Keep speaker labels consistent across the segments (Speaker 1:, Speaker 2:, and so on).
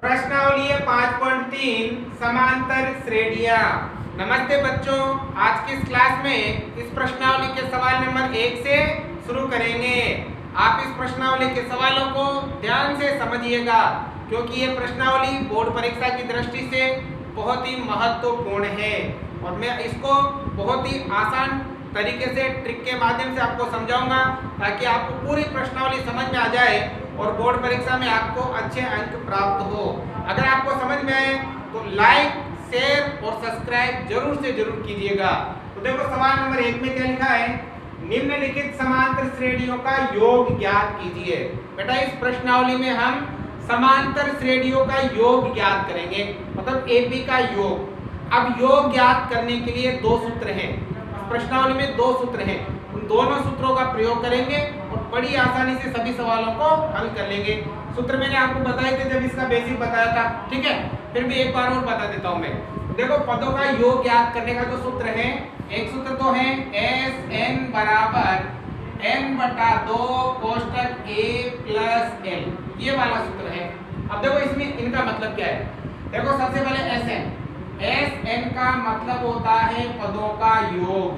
Speaker 1: प्रश्नावली 5.3 समांतर श्रेणियां। नमस्ते बच्चों, आज की इस क्लास में इस प्रश्नावली के सवाल नंबर 1 से शुरू करेंगे। आप इस प्रश्नावली के सवालों को ध्यान से समझिएगा क्योंकि ये प्रश्नावली बोर्ड परीक्षा की दृष्टि से बहुत ही महत्वपूर्ण है और मैं इसको बहुत ही आसान तरीके से ट्रिक के माध्यम से आपको समझाऊंगा ताकि आपको पूरी प्रश्नावली समझ में आ जाए और बोर्ड परीक्षा में आपको अच्छे अंक प्राप्त हो। अगर आपको समझ में आए तो लाइक, शेयर और सब्सक्राइब जरूर से जरूर कीजिएगा। तो देखो सवाल नंबर 1 में क्या लिखा है, निम्नलिखित समांतर श्रेणियों का योग ज्ञात कीजिए। बेटा इस प्रश्नावली में हम समांतर श्रेणियों का योग ज्ञात करेंगे, मतलब एपी का योग। अब योग ज्ञात करने के लिए दो सूत्र हैं, प्रश्नावली में दो सूत्र हैं, उन दोनों सूत्रों का प्रयोग करेंगे और बड़ी आसानी से सभी सवालों को हल कर लेंगे। सूत्र मैंने आपको बताए थे जब इसका बेसिक बताया था, ठीक है, फिर भी एक बार और बता देता हूं मैं। देखो पदों का योग ज्ञात करने का जो सूत्र है, एक सूत्र तो है एस एन बराबर n बटा 2 कोष्टक a प्लस l, ये वाला सूत्र है। अब देखो इसमें इनका मतलब क्या है, देखो सबसे पहले एस एन का मतलब होता है पदों का योग,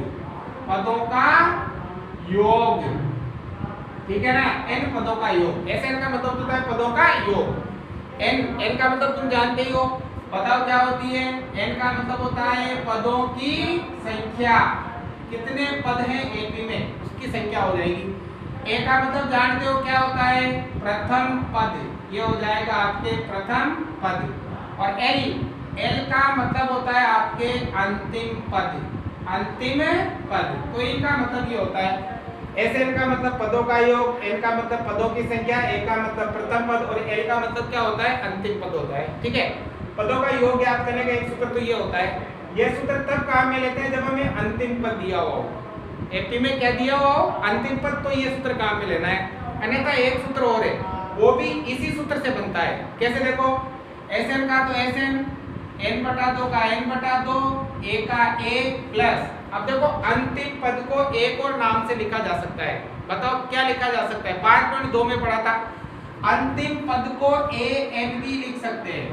Speaker 1: पदों का योग, ठीक है ना, n पदों का योग। एस एन का मतलब होता है पदों का योग। n का मतलब तुम जानते ही हो, बताओ क्या होती है। n का मतलब होता है पदों की संख्या, कितने पद हैं एपी में उसकी संख्या हो जाएगी। a का मतलब जानते हो क्या होता है, प्रथम पद, ये हो जाएगा आपके प्रथम पद। और l का मतलब होता है आपके अंतिम पद, अंतिम पद। तो इनका मतलब ये होता है, एस एन का मतलब पदों का योग, एन का मतलब पदों की संख्या, ए का मतलब प्रथम पद और एल का मतलब क्या होता है, अंतिम पद होता है। ठीक है, पदों का योग ज्ञात करने का एक सूत्र तो ये होता है। ये सूत्र तब काम में लेते हैं जब हमें अंतिम पद दिया हो, एपी में क्या दिया हो, अंतिम पद, तो ये सूत्र काम में लेना है। अन्यथा एक सूत्र और है, वो भी इसी सूत्र से बनता है। कैसे, देखो एस एन का तो एस एन, n बटा 2 का n बटा 2, a का a प्लस, अब देखो अंतिम पद को एक और नाम से लिखा जा सकता है। बताओ क्या लिखा जा सकता है, 5.2 में पढ़ा था, अंतिम पद को a n भी लिख सकते हैं,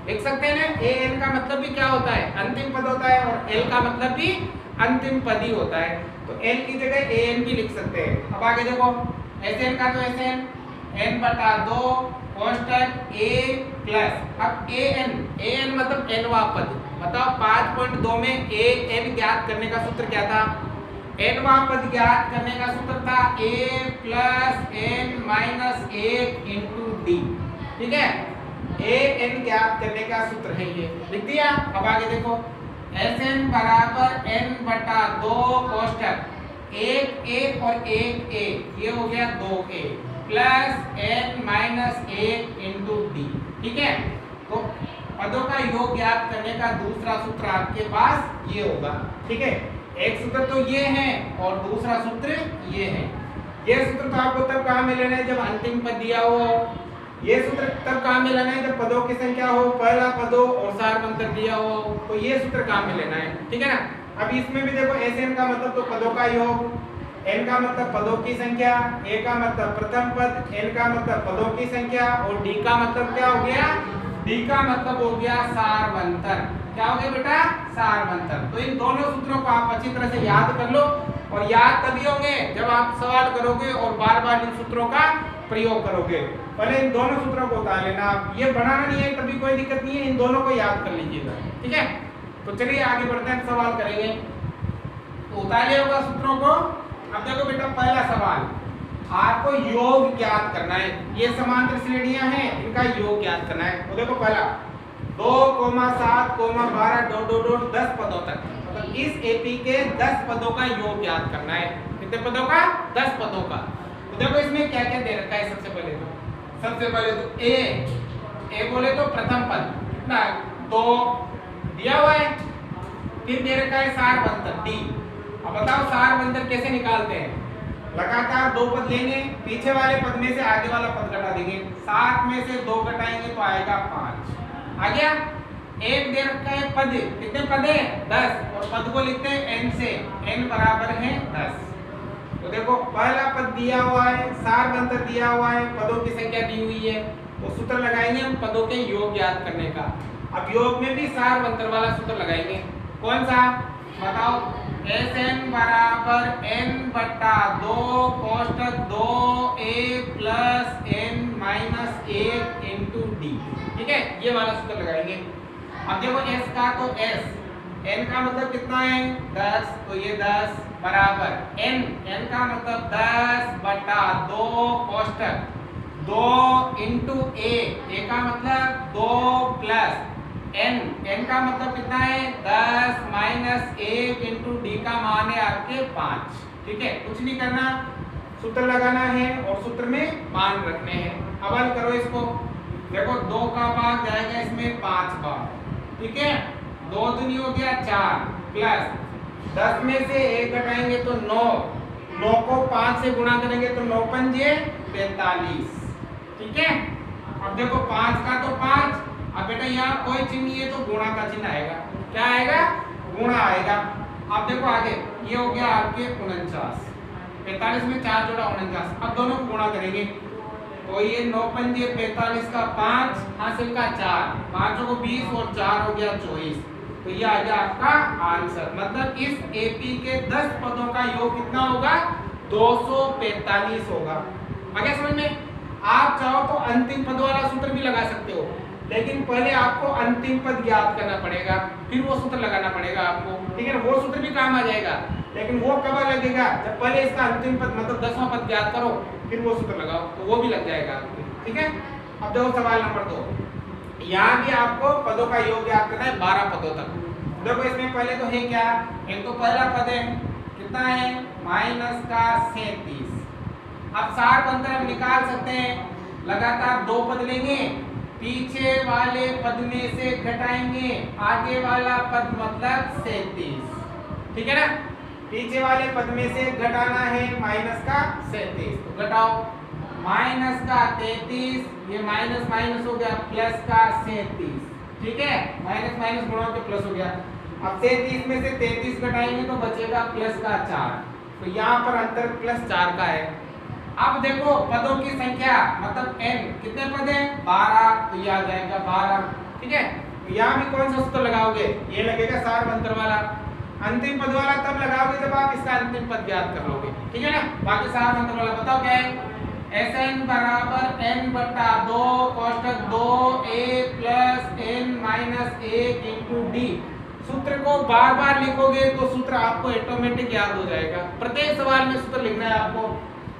Speaker 1: लिख सकते हैं ना। a n का मतलब भी क्या होता है, अंतिम पद होता है, और l का मतलब भी अंतिम पद ही होता है, तो l की जगह a n भी लिख सकते हैं। अब आगे देखो एस एन का तो एस एन, n बटा 2 कोष्टक a प्लस, अब an मतलब nवां पद। बताओ 5.2 में an ज्ञात करने का सूत्र क्या था, nवां पद ज्ञात करने का सूत्र था a plus n minus 1 into d, ठीक है, an ज्ञात करने का सूत्र है, ये लिख दिया। अब आगे देखो Sn बराबर n बटा 2 कोष्टक 1 और 1a, ये हो गया 2a plus n minus 1 into D, ठीक है। तो पदों का योग ज्ञात करने का दूसरा सूत्र आपके पास ये होगा, ठीक है। एक सूत्र तो ये है और दूसरा सूत्र ये है। ये सूत्र तो आपको तब काम में लेना है जब अंतिम पद दिया हो, ये सूत्र तब काम में लेना है जब पदों की संख्या हो, पहला पदों और सारवंतर दिया हो, तो ये सूत्र काम में लेना है, ठीक है ना। अब इसमें भी देखो एस एन का मतलब तो पदों का योग, n का मतलब पदों की संख्या, a का मतलब प्रथम पद, n का मतलब पदों की संख्या और d का मतलब क्या हो गया, d का मतलब हो गया सारवंतर। क्या हो गया बेटा, सारवंतर। तो इन दोनों सूत्रों को आप अच्छी तरह से याद कर लो, और याद तभी होंगे जब आप सवाल करोगे और बार बार इन सूत्रों का प्रयोग करोगे। पहले इन दोनों सूत्रों को उतार लेना, आप ये बनाना नहीं है तभी कोई दिक्कत नहीं है, इन दोनों को याद कर लीजिएगा, ठीक है। तो चलिए आगे बढ़ते हैं, सवाल करेंगे। तो उतार लिया होगा सूत्रों को। अब देखो बेटा पहला सवाल, आपको योग ज्ञात करना है, ये समांतर श्रेणियां हैं, इनका योग ज्ञात करना है। तो देखो पहला 2, 7, 12 डॉट डॉट डॉट 10 पदों तक, मतलब इस एपी के 10 पदों का योग ज्ञात करना है। कितने पदों का, 10 पदों का। तो देखो इसमें क्या क्या दे रखा है, सबसे पहले तो ए बोले तो प्रथम पद ना, तो दिया हुआ है, फिर दे रखा है सारवंतर डी। अब बताओ सारवंतर कैसे निकालते हैं, लगातार 2 पद लेंगे, पीछे वाले पद में से आगे वाला पद घटा देंगे, 7 में से 2 घटाएंगे तो आएगा 5। आ गया, एक दे रखा है पद, कितने पद है, 10, और पद को लिखते हैं n से, n बराबर है 10। तो देखो पहला पद दिया हुआ है, सारवंतर दिया हुआ है, पदों की संख्या दी हुई है, तो सूत्र लगाएंगे हम पदों के योग ज्ञात करने का। अब योग में भी सार अंतर वाला सूत्र लगाएंगे। कौन सा बताओ? Sn बराबर n बटा 2 कोष्टक 2a plus n minus 1 into D. ठीक है, ये वाला सूत्र लगाएंगे। अब देखो s का तो s, n का मतलब कितना है 10, तो ये 10 बराबर n का मतलब 10 बटा 2 कोष्टक 2 इंटू a का मतलब 2 प्लस n का मतलब कितना है 10 माइनस 1 इंटू डी का मान है आपके 5। ठीक है, कुछ नहीं करना, सूत्र लगाना है और सूत्र में मान रखने हैं। अब हल करो इसको। देखो 2 का भाग जाएगा इसमें 5 बार। ठीक है, 2 दूनी हो गया 4 प्लस 10 में से 1 घटाएंगे तो 9, 9 को 5 से गुणा करेंगे तो 9 पंजे 45। ठीक है, अब देखो 5 का तो 5, अब बेटा यहाँ कोई चिन्ह नहीं है तो गुणा का चिन्ह आएगा। क्या आएगा? गुणा आएगा। अब देखो आगे ये हो गया आपके 49, 45 में 4 जोड़ा 49। अब दोनों को गुणा करेंगे तो ये 9 पंजे 45 का 5 हासिल का 4, 5 को 20 और 4 हो गया 24। तो ये आ गया आपका आंसर। मतलब इस एपी के 10 पदों का योग कितना होगा? 245 होगा। आ गया समझ में? आप चाहो तो अंतिम पद वाला सूत्र भी लगा सकते हो, लेकिन पहले आपको अंतिम पद ज्ञात करना पड़ेगा, फिर वो सूत्र लगाना पड़ेगा आपको। ठीक है ना, वो सूत्र भी काम आ जाएगा, लेकिन वो कब लगेगा? जब पहले इसका अंतिम पद मतलब 10वां पद ज्ञात करो, फिर वो सूत्र लगाओ, तो वो भी लग जाएगा आपको। ठीक है, अब देखो सवाल नंबर 2। यहाँ भी आपको पदों का योग ज्ञात करना है 12 पदों तक। देखो इसमें पहले तो है क्या? एक तो पहला पद है, कितना है? माइनस का 37। अब सार अंतर हम निकाल सकते हैं। लगातार 2 पद लेंगे, पीछे वाले पद में से घटाएंगे आगे वाला पद मतलब 37। ठीक है ना, पीछे वाले पद में से घटाना है माइनस का 37, तो घटाओ माइनस का 33, ये माइनस माइनस हो गया प्लस का 37। ठीक है, माइनस माइनस गुणा के प्लस हो गया। अब 37 में से 33 घटाएंगे तो बचेगा प्लस का 4, तो यहाँ पर अंतर प्लस 4 का है। अब देखो पदों की संख्या मतलब n, कितने पद हैं? 12, तो ये आ जाएगा 12। ठीक है, तो यहाँ भी कौन सा सूत्र लगाओगे? ये लगेगा सार अंतर वाला। अंतिम पद वाला तब लगाओगे जब आप इसका अंतिम पद ज्ञात कर लोगे। ठीक है ना, बाकी सार अंतर वाला बताओ क्या है? Sn बराबर n बटा 2 कोष्टक 2a plus n minus 1 into D. सूत्र को बार बार लिखोगे तो सूत्र आपको ऑटोमेटिक याद हो जाएगा। प्रत्येक सवाल में सूत्र लिखना है आपको।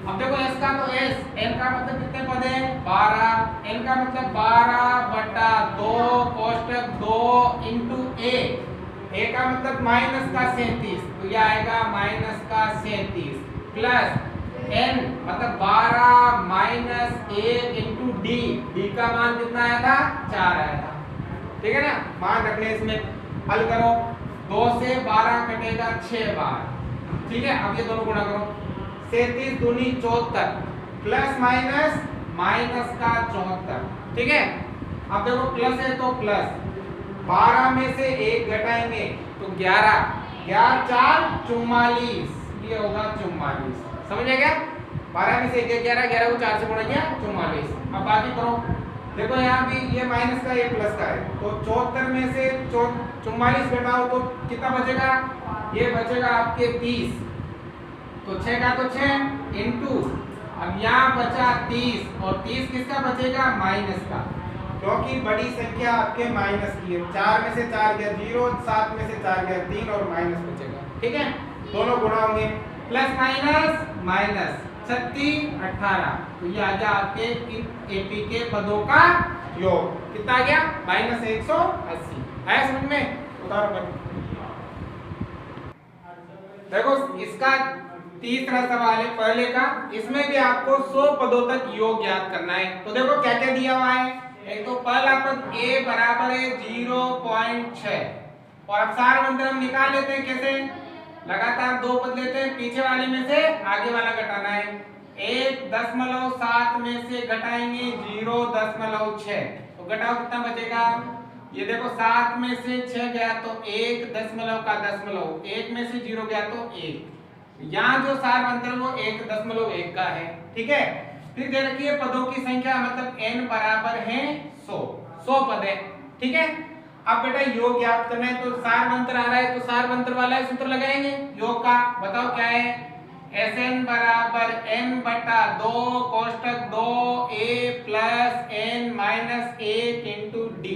Speaker 1: अब देखो s का तो s, n का मतलब कितने पद है? 12, n का मतलब 12 बटा 2 कोष्टक 2 इंटू a का मतलब माइनस का 37, तो ये आएगा माइनस का 37 प्लस n मतलब 12 माइनस 1 इंटू डी का मान कितना आया था? 4 आया था। ठीक है ना, मान रखने इसमें। हल करो, 2 से 12 कटेगा 6 बार। ठीक है, अब ये दोनों गुणा करो, 37 दूनी 74 प्लस माइनस माइनस का 74। ठीक है, अब देखो प्लस है तो प्लस 12 में से 1 घटाएंगे तो 11, 11 4 44, ये होगा 44। समझ आ गया? 12 में से 1 11, 11 को 4 से गुणा किया 44। अब बाकी करो, देखो यहाँ भी ये माइनस का ये प्लस का है, तो 74 में से 44 घटाओ तो कितना बचेगा? ये बचेगा आपके 30, तो 6 का तो 6 इंटू, अब यहाँ बचा 30 और 30 किसका बचेगा? माइनस का, क्योंकि बड़ी संख्या आपके माइनस की है। 4 में से 4 गया 0, 7 में से 4 गया 3 और माइनस बचेगा। ठीक है, दोनों गुणा होंगे, प्लस माइनस माइनस 36 18, तो ये आ गया आपके एपी के पदों का योग। कितना आ गया? माइनस 180। आया समझ में? उतारो। देखो इसका तीसरा सवाल है पहले का, इसमें भी आपको 100 पदों तक योग ज्ञात करना है। तो देखो क्या क्या दिया हुआ है। एक तो पहला पद a बराबर है 0.6, और अब सार अंतर हम निकाल लेते हैं। कैसे? लगातार 2 पद लेते हैं, पीछे वाले में से आगे वाला घटाना है। 1.7 में से घटाएंगे 0.6, तो घटाओ कितना बचेगा? ये देखो 7 में से 6 गया तो 1 दशमलव का दशमलव, 1 में से 0 गया तो 1। यहाँ जो सार अंतर वो 1.1 का है। ठीक है, फिर दे रखी है पदों की संख्या मतलब n बराबर है 100 पद है। ठीक है, अब बेटा योग ज्ञात करना है तो सार मंत्र आ रहा है तो सार मंत्र वाला सूत्र लगाएंगे योग का। बताओ क्या है, Sn बराबर n बटा 2 कोष्टक 2 a plus n minus 1 into D.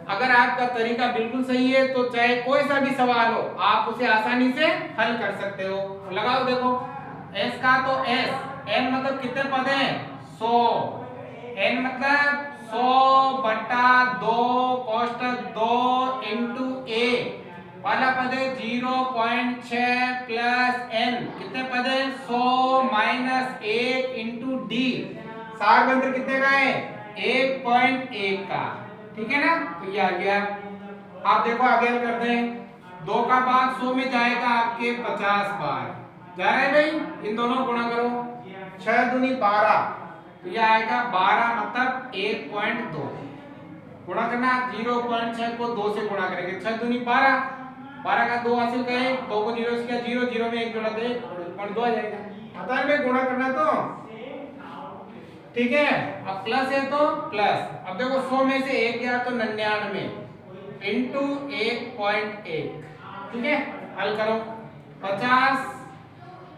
Speaker 1: अगर आपका तरीका बिल्कुल सही है तो चाहे कोई सा भी सवाल हो आप उसे आसानी से हल कर सकते हो। लगाओ देखो, s का तो s, n मतलब कितने पद हैं 100, n मतलब 100 बटा 2 कोष्टक 2 इंटू a। पहला पद है 0.6 प्लस n, कितने पद है 100 माइनस 1 इंटू डी। सार मंत्र कितने का है 1.1 का। ठीक है ना, तो ये आ गया। आप देखो आगे हल करते हैं, 2 का भाग 100 में जाएगा आपके 50 बार जा रहा है भाई, इन दोनों गुणा करो 6 दूनी 12, तो ये आएगा 12 मतलब 1.2 गुणा करना। 0.6 को 2 से गुणा करेंगे, 6 दूनी 12, 12 का 2 हासिल करें, 2 को 0 से किया 0, 0 में 1 जोड़ा दे 1.2 आ जाएगा। पता है मैं गुणा करना तो ठीक है। अब प्लस है तो प्लस, अब देखो 100 में से 1 गया तो 99 इंटू 1.1। ठीक है, हल करो 50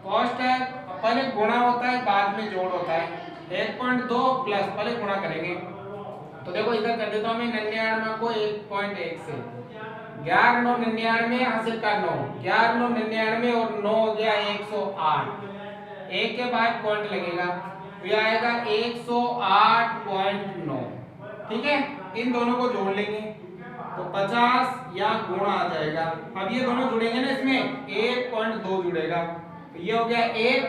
Speaker 1: कोष्टक, पहले गुणा होता है बाद में जोड़ होता है, 1.2 प्लस पहले गुणा करेंगे तो देखो इधर कर देता हूं मैं 99 को 1.1 से, 11 9 99 हासिल का 9, 11 9 99 और 9 हो गया 108, 1 के बाद पॉइंट लगेगा ये आएगा 108.9। ठीक है, इन दोनों को जोड़ लेंगे तो 50 या गुणा आ जाएगा। अब ये दोनों जुड़ेंगे ना, इसमें 1.2 जुड़ेगा तो ये हो गया 1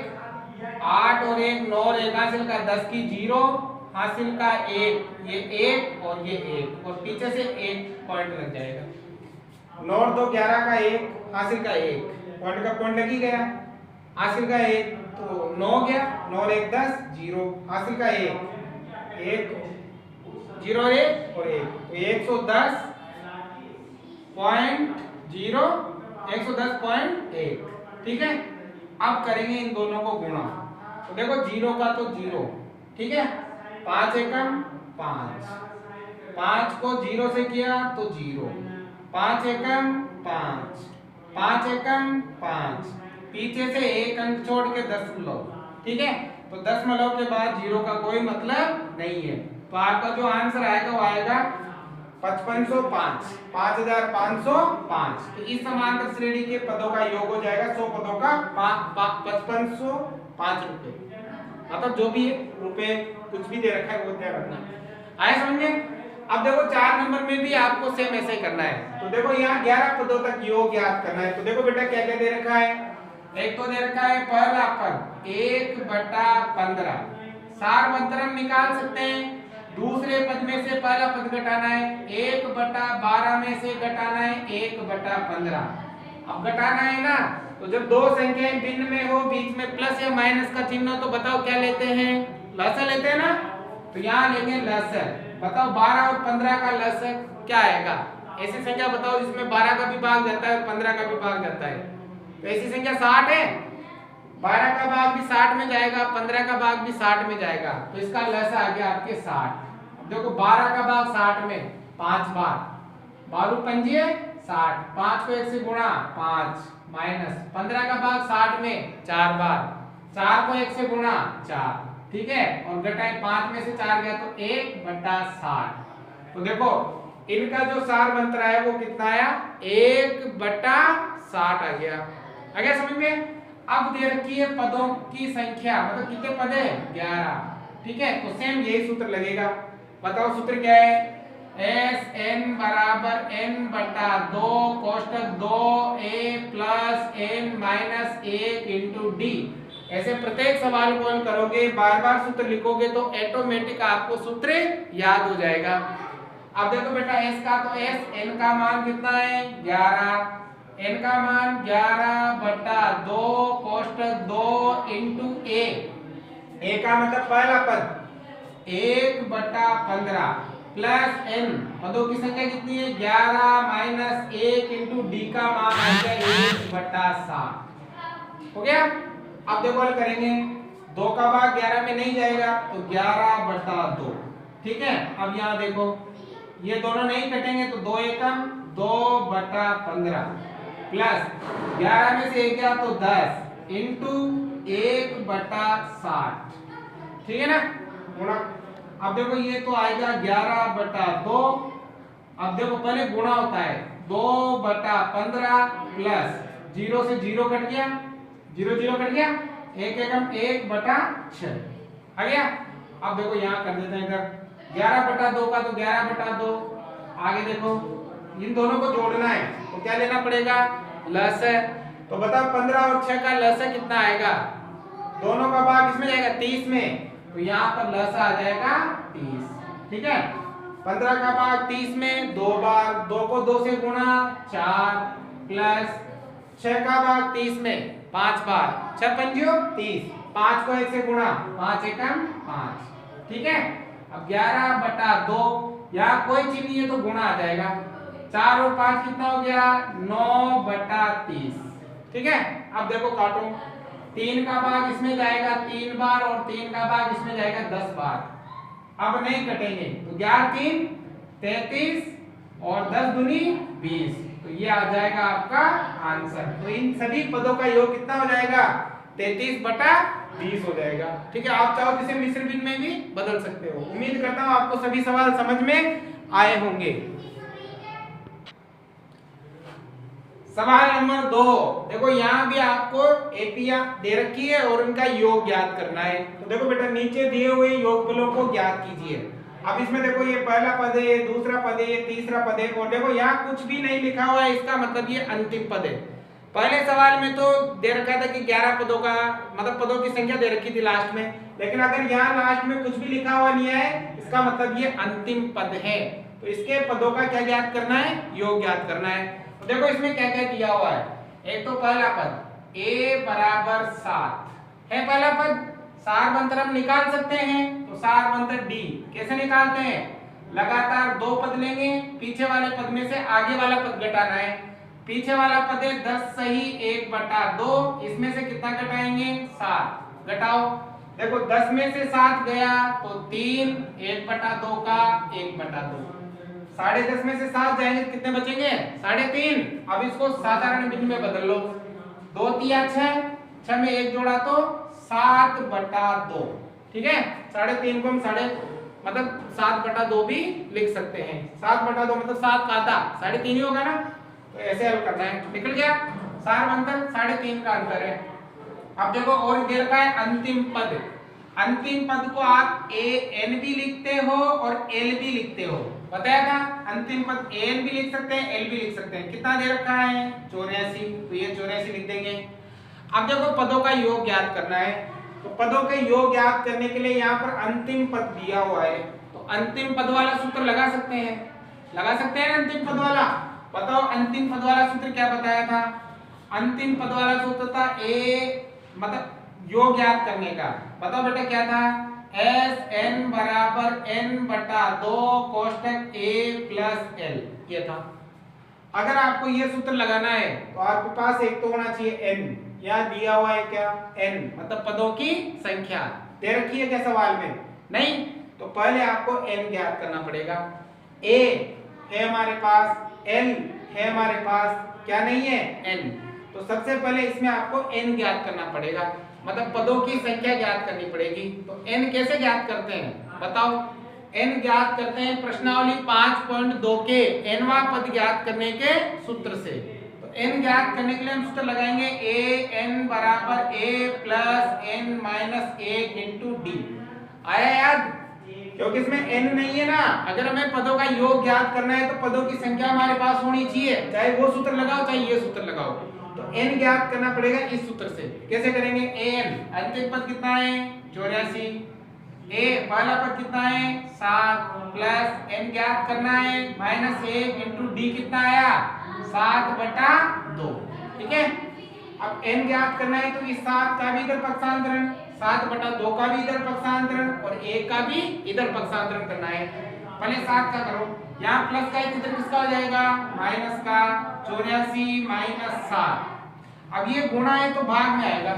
Speaker 1: 8 और 1 9 और 1 हासिल का 10 की 0 हासिल का 1, ये 1 और ये 1 और पीछे से 1 पॉइंट लग जाएगा। 9 और 2 11 का 1 हासिल का 1 पॉइंट का पॉइंट लग ही गया, हासिल का 1 तो 9 गया, 9 और 1 10 0 हासिल का 1 0 और 1 और 1 तो 110.1। ठीक है, अब करेंगे इन दोनों को गुणा तो देखो 0 का तो 0, ठीक है, 5 एकम 5, 5 को 0 से किया तो 0, 5 एकम 5, 5 एकम 5, पीछे से 1 अंक छोड़ के दशमलव। ठीक है, तो दशमलव के बाद 0 का कोई मतलब नहीं है, तो आपका जो आंसर आएगा वो आएगा 5505, 5505। तो इस समांतर श्रेणी के पदों का योग हो जाएगा 100 पदों का 5505 रुपए, मतलब जो भी रुपए कुछ भी दे रखा है वो ध्यान रखना। आए समझ में? अब देखो 4 नंबर में भी आपको सेम ऐसे ही करना है। तो देखो यहाँ 11 पदों तक योग याद करना है। तो देखो बेटा क्या क्या दे रखा है, एक तो दे रखा है पहला पद 1/15, सार मंत्र हम निकाल सकते हैं। दूसरे पद में से पहला पद घटाना है, 1/12 में से घटाना है 1/15। अब घटाना है ना, तो जब दो संख्याएं भिन्न में हो, बीच में प्लस या माइनस का चिन्ह हो, तो बताओ क्या लेते हैं, लसर लेते हैं ना। तो यहाँ लेंगे लसर। बताओ 12 और 15 का लसर क्या आएगा, ऐसी संख्या बताओ जिसमें 12 का भी भाग जाता है और 15 का भी भाग जाता है। तो ऐसी संख्या 60 है, 12 का भाग भी 60 में जाएगा, 15 का भाग भी 60 में जाएगा, तो इसका लस आ गया आपके 60। देखो 12 का भाग 60 में 5 बार, 12 पंजे 60, 5 को 1 से गुणा 5 माइनस 15 का भाग 60 में 4 बार, 4 को 1 से गुणा 4। ठीक है, और घटाएं 5 में से 4 गया तो 1/60। तो देखो इनका जो सार मंत्र है वो कितना आया, 1/60 आ गया। आ गया समझ में? अब दे रखी है पदों की संख्या, मतलब कितने पद है 11। ठीक है, तो सेम यही सूत्र लगेगा। बताओ सूत्र क्या है, Sn बराबर n/2 कोष्टक 2a plus n minus 1 into D. ऐसे प्रत्येक सवाल को हल करोगे, बार बार सूत्र लिखोगे तो ऑटोमेटिक आपको सूत्र याद हो जाएगा। अब देखो बेटा s का तो s, n का मान कितना है 11, n का मान 11/2 कोष्टक 2 इंटू a का मतलब पहला पद 1/15 प्लस n, पदों की संख्या कितनी है 11 माइनस 1 इंटू डी का मान आ गया 1/60। हो गया? अब देखो हल करेंगे, 2 का भाग 11 में नहीं जाएगा तो 11/2। ठीक है, अब यहाँ देखो ये दोनों नहीं कटेंगे तो 2 एकम 2/15 प्लस 11 में से 1 गया तो 10 इंटू 1/60। ठीक है ना, गुणा। अब देखो ये तो आएगा 11/2। अब देखो पहले गुणा होता है 2/15 प्लस 0 से 0 कट गया, 0 0 कट गया, 1 एकम 1/6 आ गया। अब देखो यहाँ कर देते हैं इधर 11/2 का तो 11/2। आगे देखो इन दोनों को जोड़ना है तो क्या लेना पड़ेगा, लस है। तो बताओ 15 और 6 का लस कितना आएगा, दोनों का भाग किसमें जाएगा 30 में, तो यहाँ पर लस आ जाएगा 30। ठीक है, 15 का भाग 30 में 2 बार, 2 को 2 से गुणा 4 प्लस 6 का भाग 30 में 5 बार, 6 पंजो 30, 5 को 1 से गुणा 5 एकम 5। ठीक है, अब 11/2 यहाँ कोई चीज नहीं है तो गुणा आ जाएगा, 4 और 5 कितना हो गया 9/30। ठीक है, अब देखो काटो, 3 का भाग इसमें जाएगा 3 बार और 3 का भाग इसमें जाएगा 10 बार। अब नहीं कटेंगे तो 11 3 33 और 10 दूनी 20, तो ये आ जाएगा आपका आंसर। तो इन सभी पदों का योग कितना हो जाएगा 33/20 हो जाएगा। ठीक है, आप चाहो तो इसे मिश्र भिन्न में भी बदल सकते हो। उम्मीद करता हूं आपको सभी सवाल समझ में आए होंगे। सवाल नंबर 2, देखो यहाँ भी आपको एपिया दे रखी है और उनका योग ज्ञात करना है। तो देखो बेटा नीचे दिए हुए योगफलों को ज्ञात कीजिए। अब इसमें देखो ये पहला पद है, दूसरा पद है, ये तीसरा पद है और देखो यहाँ कुछ भी नहीं लिखा हुआ है, इसका मतलब ये अंतिम पद है। पहले सवाल में तो दे रखा था कि 11 पदों का मतलब पदों की संख्या दे रखी थी लास्ट में, लेकिन अगर यहाँ लास्ट में कुछ भी लिखा हुआ नहीं है इसका मतलब ये अंतिम पद है। तो इसके पदों का क्या ज्ञात करना है, योग ज्ञात करना है। तो देखो इसमें क्या क्या दिया हुआ है, एक तो पहला पद a = 7 है, पहला पद सार बंतर हम निकाल सकते हैं, तो सार बंतर d कैसे निकालते हैं, लगातार 2 पद लेंगे, पीछे वाले पद में से आगे वाला पद घटाना है। पीछे वाला पद है 10 सही 1/2, इसमें से कितना घटाएंगे 7, घटाओ। देखो 10 में से 7 गया तो 3, 1/2 का 1/2, 10.5 में से 7 जाएंगे तो कितने बचेंगे 3.5। अब इसको साधारण भिन्न में बदल लो, 2 3 6, 6 में 1 जोड़ा तो 7/2। ठीक है, 3.5 को हम मतलब 7/2 भी लिख सकते हैं। 7/2 मतलब 7 का आधा 3.5 ही होगा ना, तो ऐसे हल करना है। निकल गया, सार अंतर 3.5 का अंतर है। अब देखो और दे रखा है अंतिम पद, अंतिम पद को आप an भी लिखते हो और l भी लिखते हो, बताया था। अंतिम पद an भी लिख सकते हैं, l भी लिख सकते हैं। कितना दे रखा है 84, तो ये 84 लिख देंगे। अब देखो पदों का योग ज्ञात करना है, तो पदों के योग ज्ञात करने के लिए यहाँ पर अंतिम पद दिया हुआ है, तो अंतिम पद वाला सूत्र लगा सकते हैं, लगा सकते हैं अंतिम पद वाला। बताओ अंतिम पद वाला सूत्र क्या बताया था, अंतिम पद वाला सूत्र था a मतलब योग ज्ञात करने का। बताओ बेटा क्या था, Sn = n/2 कोष्टक a + l, ये था। अगर आपको ये सूत्र लगाना है तो आपके पास एक तो होना चाहिए n, यहाँ दिया हुआ है क्या n मतलब पदों की संख्या दे रखी है क्या सवाल में, नहीं, तो पहले आपको n ज्ञात करना पड़ेगा। a है हमारे पास, l है हमारे पास, क्या नहीं है n, तो सबसे पहले इसमें आपको n ज्ञात करना पड़ेगा, मतलब पदों की संख्या ज्ञात करनी पड़ेगी। तो n कैसे ज्ञात करते हैं बताओ, n ज्ञात करते हैं प्रश्नावली 5.2 के nवां पद ज्ञात करने के सूत्र से। तो n ज्ञात करने के लिए हम सूत्र लगाएंगे an = a + n - 1 × d। आया याद, क्योंकि इसमें n नहीं है ना, अगर हमें पदों का योग ज्ञात करना है तो पदों की संख्या हमारे पास होनी चाहिए, चाहे वो सूत्र लगाओ चाहे ये सूत्र लगाओ। तो n ज्ञात करना पड़ेगा इस सूत्र से। कैसे करेंगे, an अंतिम पद कितना है 84, a पहला पद कितना है 7 प्लस n ज्ञात करना है -1 × d कितना आया 7/2। ठीक है, अब n ज्ञात करना है तो इस 7 का भी इधर पक्षांतरण, 7/2 का भी इधर पक्षांतरण और 1 का भी इधर पक्षांतरण करना है। पहले 7 का करो, यहाँ प्लस का इधर किसका हो जाएगा माइनस का, 84 - 7। अब ये गुणा है तो भाग में आएगा,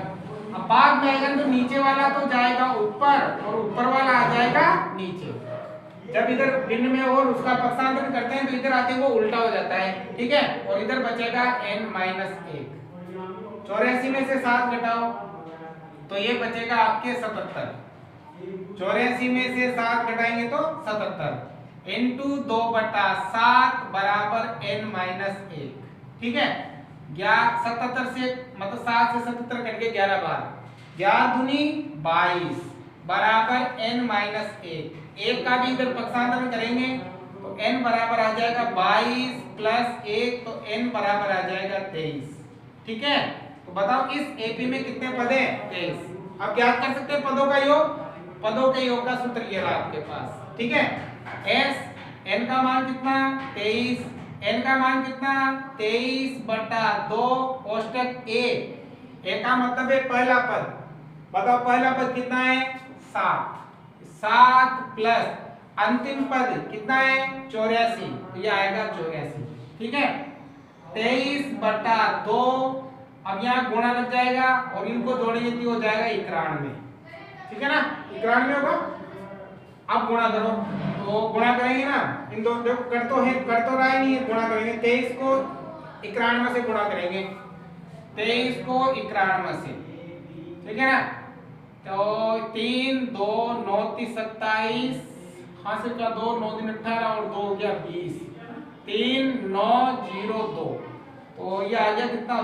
Speaker 1: अब भाग जाएगा तो नीचे वाला तो जाएगा ऊपर और ऊपर वाला आ जाएगा नीचे। जब इधर भिन्न में और उसका पक्षांतरण करते हैं तो इधर आते वो उल्टा हो जाता है, ठीक है। और इधर बचेगा n-1। 84 में से 7 घटाओ तो ये बचेगा आपके 77। 84 में से 7 घटाएंगे तो 77 इंटू 2/7 बराबर n-1, ठीक है। 77 से मतलब 7 से 77 कट के 11 बार, 11 दूनी 22 बराबर n-1। एक का भी इधर पक्षांतरण करेंगे तो n बराबर आ जाएगा 22 प्लस 1 तो n बराबर आ जाएगा 23, ठीक है। तो बताओ इस एपी में कितने पद हैं? 23। अब ज्ञात कर सकते हैं पदों का योग, पदों के योग का सूत्र ये रहा आपके पास, ठीक है। s n का मान कितना 23, n का मान कितना 23/2 कोष्टक a का मतलब है पहला पद। बताओ पहला पद कितना है 7 प्लस अंतिम पद कितना है 84, तो ये आएगा 84, ठीक है। 23/2 अब यहाँ गुणा लग जाएगा और इनको जोड़ेंगे तो हो जाएगा 91, ठीक है ना। 91 होगा। अब गुणा करो तो गुणा करेंगे ना इन दो, देखो कर तो रहा ही नहीं है, गुणा करेंगे 23 को 91 से गुणा करेंगे, 23 को 91 से, ठीक है ना। तो 3 2 9 3 27, हासिल का 2 9 दिन 18 और 2 हो गया 20, 3 9 0 2, तो ये आ गया कितना,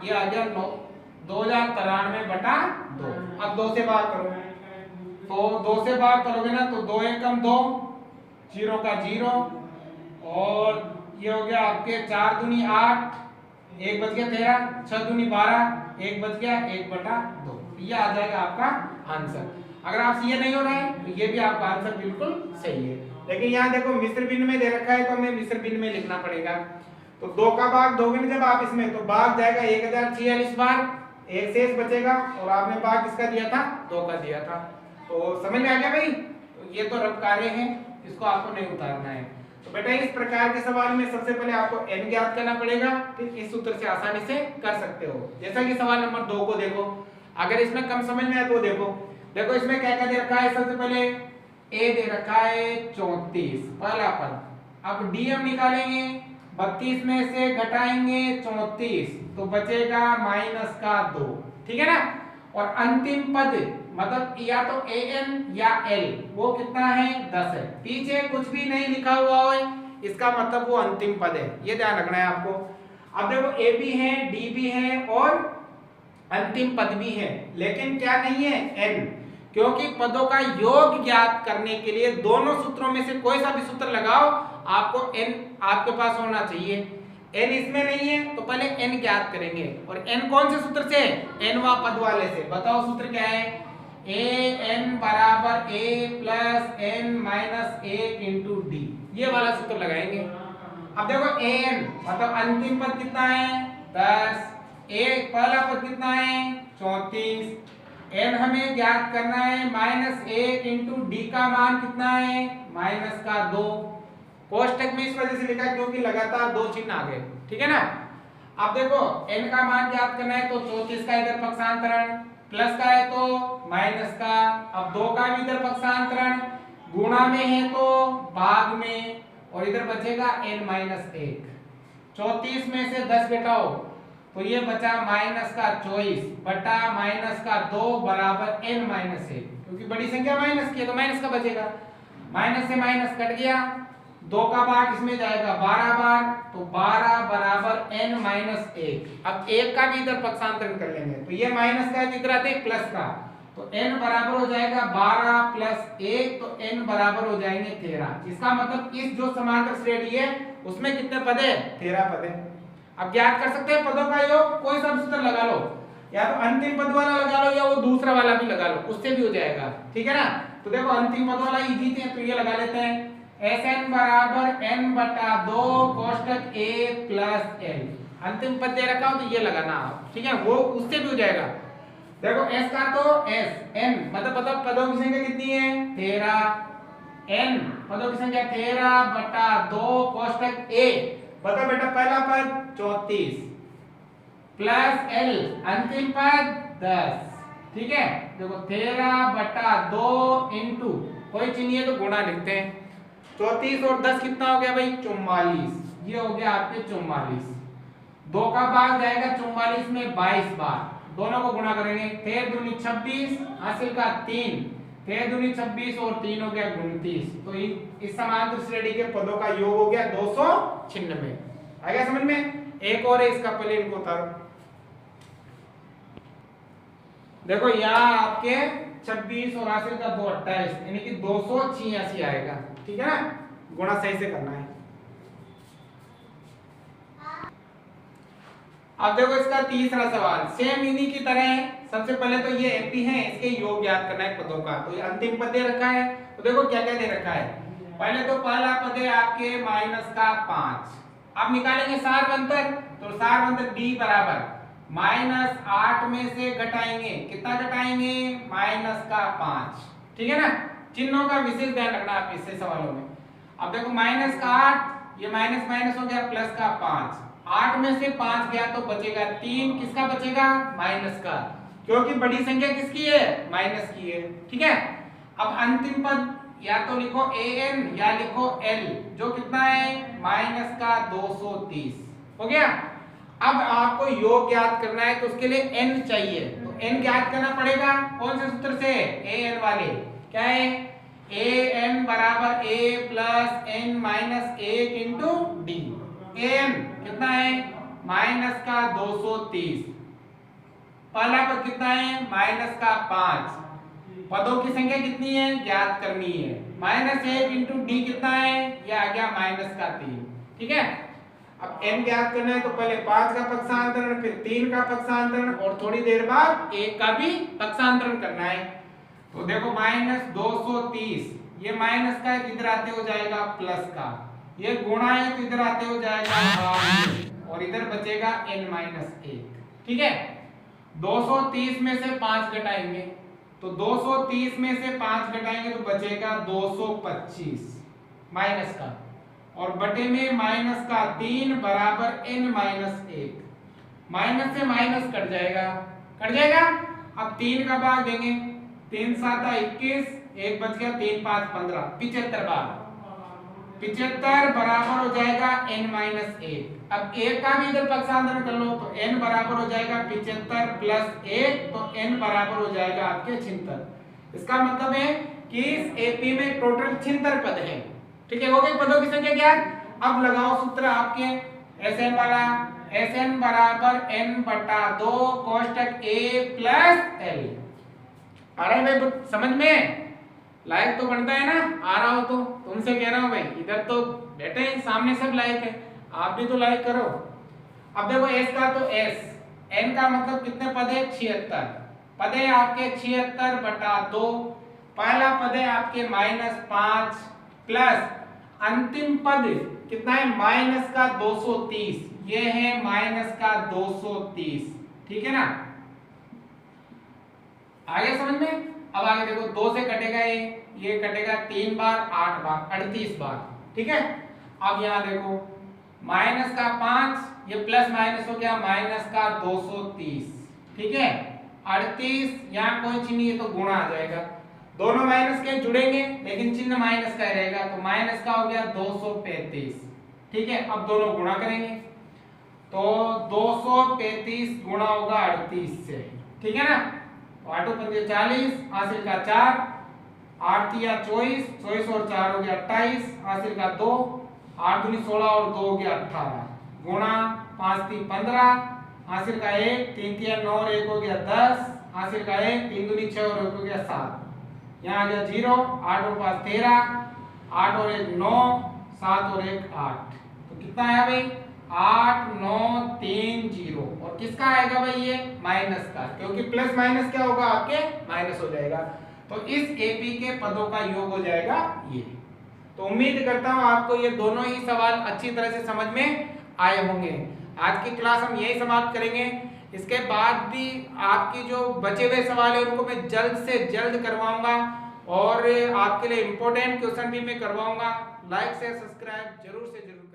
Speaker 1: ये आ गया 2093/2। अब 2 से भाग करो तो 2 से भाग करोगे ना तो 2 एकम 2, 0 का 0 और ये हो गया आपके 4 दूनी 8, 1 बच गया 13, 6 दूनी 12, 1 बच गया 1/2, ये आ जाएगा आपका आंसर। अगर आपसे ये नहीं हो रहा है तो ये भी आपका आंसर बिल्कुल सही है। लेकिन यहाँ देखो मिश्र भिन्न में दे रखा है तो हमें मिश्र भिन्न में लिखना पड़ेगा। तो 2 का भाग दोगे ना जब आप इसमें तो भाग जाएगा 1046 बार, एक शेष बचेगा और आपने भाग किसका दिया था 2 का दिया था। तो समझ में आ गया भाई। तो ये तो रब कार्य है, इसको आपको नहीं उतारना है। तो बेटा इस प्रकार के सवाल में सबसे पहले आपको n ज्ञात करना पड़ेगा, फिर इस सूत्र से आसानी से कर सकते हो। जैसा कि सवाल नंबर 2 को देखो, अगर इसमें कम समझ में आए तो देखो इसमें क्या क्या दे रखा है। सबसे पहले a दे रखा है 34 पहला पद। अब d हम निकालेंगे, 32 में से घटाएंगे 34 तो बचेगा -2, ठीक है ना। और अंतिम पद मतलब या तो an या l वो कितना है 10 है, पीछे कुछ भी नहीं लिखा हुआ है इसका मतलब वो अंतिम पद है, ये ध्यान रखना है आपको। अब देखो a भी है d भी है और अंतिम पद भी है, लेकिन क्या नहीं है n, क्योंकि पदों का योग ज्ञात करने के लिए दोनों सूत्रों में से कोई सा भी सूत्र लगाओ आपको n आपके पास होना चाहिए। n इसमें नहीं है तो पहले n ज्ञात करेंगे, और n कौन से सूत्र से, nवां पद वाले से। बताओ सूत्र क्या है, an बराबर a plus n-1 into d, ये वाला सूत्र लगाएंगे। अब देखो an मतलब अंतिम पद कितना है 10, एक पहला पद कितना है 34, n हमें ज्ञात करना है -1 इंटू d का मान कितना है -2। कोष्टक में इस वजह से लिखा क्योंकि लगातार 2 चिन्ह आ गए, ठीक है ना। अब देखो n का मान ज्ञात करना है तो 34 का इधर पक्षांतरण, प्लस का है तो माइनस का, अब 2 का भी इधर पक्षांतरण, गुणा में है तो भाग में, और इधर बचेगा n-1। 34 में से 10 घटाओ तो ये बचा -24 बटा -2 बराबर n-1, क्योंकि बड़ी संख्या माइनस की है तो माइनस का बचेगा, माइनस से माइनस कट गया, 2 का भाग इसमें जाएगा 12 बार तो 12 बराबर n-1। अब 1 का भी इधर पक्षांतरण कर लेंगे तो ये माइनस का इधर आते प्लस का, तो n बराबर हो जाएगा 12 प्लस 1 तो n बराबर हो जाएंगे 13। इसका मतलब इस जो समांतर श्रेणी है उसमें कितने पद है 13 पद है। अब ज्ञात कर सकते हैं पदों का योग, कोई सा सूत्र लगा लो, या तो अंतिम पद वाला लगा लो या वो दूसरा वाला भी लगा लो, उससे भी हो जाएगा, ठीक है ना। तो देखो अंतिम पद वाला इजी थे तो ये लगा लेते हैं, Sn बराबर n/2 कोष्टक a प्लस l, अंतिम पद दे रखा हो तो ये लगाना आप, ठीक है, वो उससे भी हो जाएगा। देखो s का तो s n मतलब बताओ पदों की संख्या कितनी है 13, n पदों की संख्या 13/2 कोष्टक a, बताओ बेटा पहला पद 34 प्लस l अंतिम पद 10। ठीक है, देखो 13/2 इंटू कोई चिन्ह है तो गुणा लिखते हैं। 34 और 10 कितना हो गया भाई 44। ये हो गया आपके 44। 2 का भाग जाएगा 44 में 22 बार, दोनों को गुणा करेंगे। 13 दूनी 26 हासिल का 3, 13 दूनी 26 और 3 हो गया 29। तो इस समांतर श्रेणी के पदों का योग हो गया 296। आ गया समझ में? एक और है इसका, पहले इनको उतारो। देखो यहाँ आपके 26 और हासिल का 2 28, यानी कि 286 आएगा। ठीक है ना, गुणा सही से करना है। अब देखो इसका तीसरा सवाल सेम इन्हीं की तरह है। सबसे पहले तो ये एपी है, इसके योग याद करना है पदों का। तो ये अंतिम पद दे रखा है, तो देखो क्या क्या दे रखा है। पहले तो पहला पद है आपके -5। अब निकालेंगे सारवंतर, तो सारवंतर d बराबर -8 में से घटाएंगे, कितना घटाएंगे -5। ठीक है ना, चिन्हों का विशेष ध्यान रखना आप इससे सवालों में। अब देखो -8, ये माइनस माइनस हो गया प्लस का 5, 8 में से 5 गया तो बचेगा 3, किसका बचेगा माइनस का, क्योंकि बड़ी संख्या किसकी है माइनस की है। ठीक है, अब अंतिम पद या तो लिखो an या लिखो l, जो कितना है -230 हो गया। अब आपको योग याद करना है तो उसके लिए n चाहिए, तो n याद करना पड़ेगा कौन से सूत्र से, an वाले। क्या है, an बराबर a plus n minus 1 into D. an कितना है -230, पहला पद कितना है -5, पदों की संख्या कितनी है ज्ञात करनी है। -1 इंटू डी कितना है, यह आ गया -3। ठीक है, अब n ज्ञात करना है तो पहले 5 का पक्षांतरण, फिर 3 का पक्षांतरण और थोड़ी देर बाद 1 का भी पक्षांतरण करना है। तो देखो -230, ये माइनस का है, इधर आते हो जाएगा प्लस का, ये गुणा है तो इधर आते हो जाएगा और इधर बचेगा n-1। ठीक है, 230 में से 5 घटाएंगे, तो 230 में से 5 घटाएंगे तो बचेगा 225 माइनस का, और बटे में माइनस का 3 बराबर n-1। माइनस से माइनस कट जाएगा, कट जाएगा। अब 3 का भाग देंगे, 3 7 21, 1 बच गया, 3 5 15, 75 बार, 75 बराबर हो जाएगा n-1। अब 1 का भी इधर पक्षांतरण कर लो तो n बराबर हो जाएगा 75 प्लस 1, तो n बराबर हो जाएगा आपके 76। इसका मतलब है कि इस एपी में टोटल 76 पद है। ठीक है, हो गए पदों की संख्या ज्ञात। अब लगाओ सूत्र आपके Sn वाला, Sn बराबर n/2 कोष्टक a प्लस l। आ रहा है भाई समझ में, लायक तो बनता है ना, आ रहा हो तो तुमसे कह रहा हूं भाई, इधर तो बैठे सामने सब लायक है, आप भी तो लायक करो। अब देखो s का तो s, n का मतलब कितने पद है 76 पद है आपके, 76/2। पहला पद है आपके -5 प्लस अंतिम पद कितना है -230, ये है -230। ठीक है ना, आगे समझ में। अब आगे देखो 2 से कटेगा ये कटेगा 3 बार 8 बार 38 बार। ठीक है, अब यहाँ देखो -5, ये प्लस माइनस हो गया -230। ठीक है, 38, यहाँ कोई चिन्ह है तो गुणा आ जाएगा, दोनों माइनस के जुड़ेंगे लेकिन चिन्ह माइनस का रहेगा, तो माइनस का हो गया 235। ठीक है, अब दोनों गुणा करेंगे तो 235 गुणा होगा 38 से। ठीक है ना, 8 × 40 हासिल का 4, 8 × 24, 24 और 4 हो गया 28, हासिल का 2, 8 दूनी 16 और 2 हो गया 18, गुणा 5 3 15, हासिल का 1, 3 3 9 और 1 हो गया 10, हासिल का 1, 3 दूनी 6 और 1 हो गया 7, यहाँ आ गया 0, 8 और 5 13, 8 और 1 9, 7 और 1 8, तो कितना आया भाई 8 9 3 0। और किसका आएगा भाई ये माइनस का, क्योंकि प्लस माइनस क्या होगा आपके माइनस हो जाएगा, तो इस एपी के पदों का योग हो जाएगा ये। तो उम्मीद करता हूं आपको ये दोनों ही सवाल अच्छी तरह से समझ में आए होंगे। आज की क्लास हम यही समाप्त करेंगे, इसके बाद भी आपकी जो बचे हुए सवाल है उनको मैं जल्द से जल्द करवाऊंगा और आपके लिए इंपॉर्टेंट क्वेश्चन भी मैं करवाऊंगा। लाइक से सब्सक्राइब जरूर से जरूर